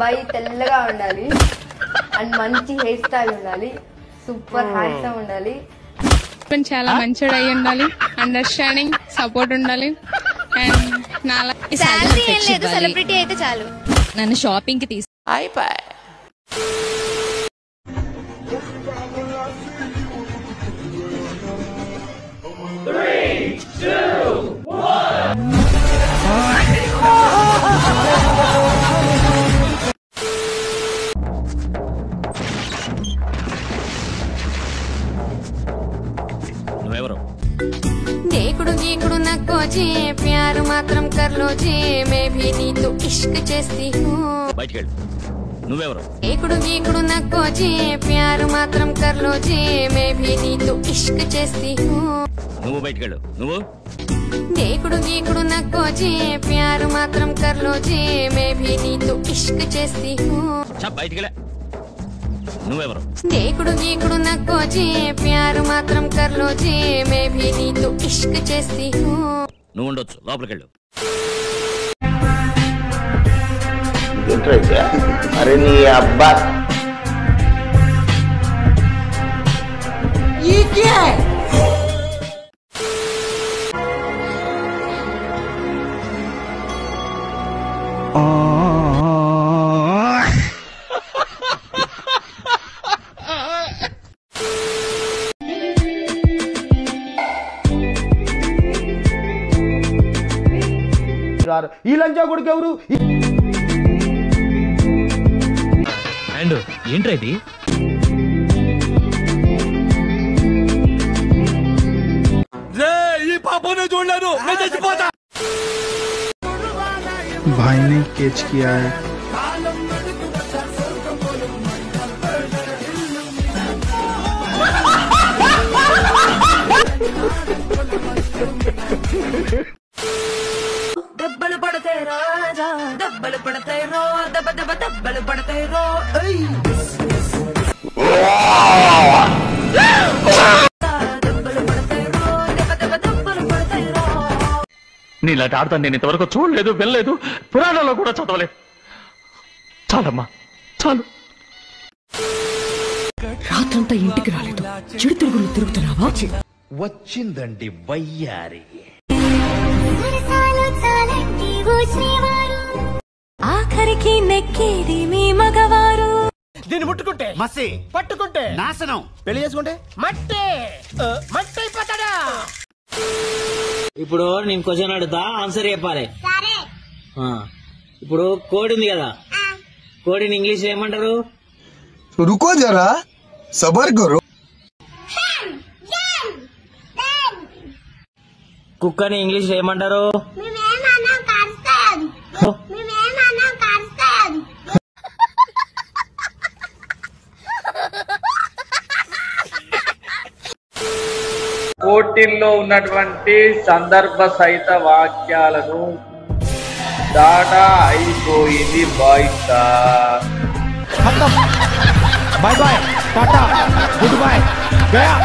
అబ్బాయి తెల్లగా ఉండాలి అండ్ మంచి హెయిర్ స్టైల్ ఉండాలి, సూపర్ హ్యాండ్సమ్ ఉండాలి, చాలా మంచిగా అయి ఉండాలి, అండర్స్టాండింగ్ సపోర్ట్ ఉండాలి అండ్ శాలరీ ఏం లేదు, సెలబ్రిటీ అయితే చాలు. నన్ను షాపింగ్ కి తీసు అయిపోయి నువ్వెవరు? దేకుడు గీకుడు నక్కోజీ ప్యారు మాత్రం కర్లోజీ మే భీ నీతో ఇష్క్ చేస్తీ హూ. బయటికెళ్ళు. నువ్వెవరు? దేకుడు గీకుడు నక్కోజీ ప్యారు మాత్రం కర్లోజీ మే భీ నీతో ఇష్క్ చేస్తీ హూ. నువ్వు బయటికెళ్ళు. నువ్వు దేకుడు గీకుడు నక్కోజీ ప్యారు మాత్రం కర్లోజీ మే భీ నీతో ఇష్క్ చేస్తీ హూ. బయటికెళ్ళ. నువ్వెవరు? దేకుడు గీకుడు నక్కోజీ ప్యారు మాత్రం కర్లోజీ మే భీ నీతో ఇష్క్ చేస్తీ హూ. నువ్వు ఉండొచ్చు, లోపలికెళ్ళు. అరే నీ అబ్బా ఈ లంచా కొడుకు ఎవరు? అండ్ ఏంట్రా ఇది? ఈ పాపనే చూడలేదు, నేను చచ్చిపోతా. भाई ने कैच किया है। दब्बल पड़ते राजा, दब्बल पड़ते रो, दब दब दब्बल पड़ते रो. నీలాంటి ఆడతాను నేను ఇంతవరకు చూడలేదు, వెళ్ళలేదు, పురాణాల్లో కూడా చదవలేదు. చాలమ్మా, చాలు. రాత్రంతా ఇంటికి రాలేదు, చెడు తిరుగులు తిరుగుతున్నావా? వచ్చిందండి వయ్యారి. ఆఖరికి నెక్కేది మీ మగవారు. దీన్ని ముట్టుకుంటే మసి, పట్టుకుంటే నాశనం, పెళ్లి చేసుకుంటే మట్టి మట్టి అయిపోతాడా? ఇప్పుడు నేను క్వశ్చన్ అడుగుతా, ఆన్సర్ చెప్పాలి. ఇప్పుడు కోడి ఉంది కదా, కోడిని ఇంగ్లీష్ ఏమంటారు? रुको जरा सबर करो। కుక్కని ఇంగ్లీష్ ఏమంటారు? పోటీల్లో ఉన్నటువంటి సందర్భ సహిత వాక్యాలను డాటా అయిపోయింది. బాయ్ సార్, బాయ్ బాయ్, టాటా, గుడ్ బాయ్, గయా.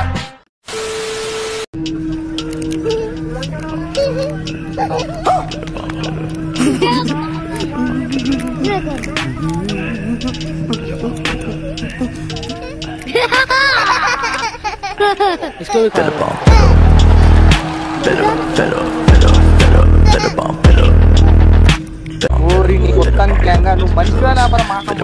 ఓరి నీ కొత్త నువ్వు మనిషిగా మాట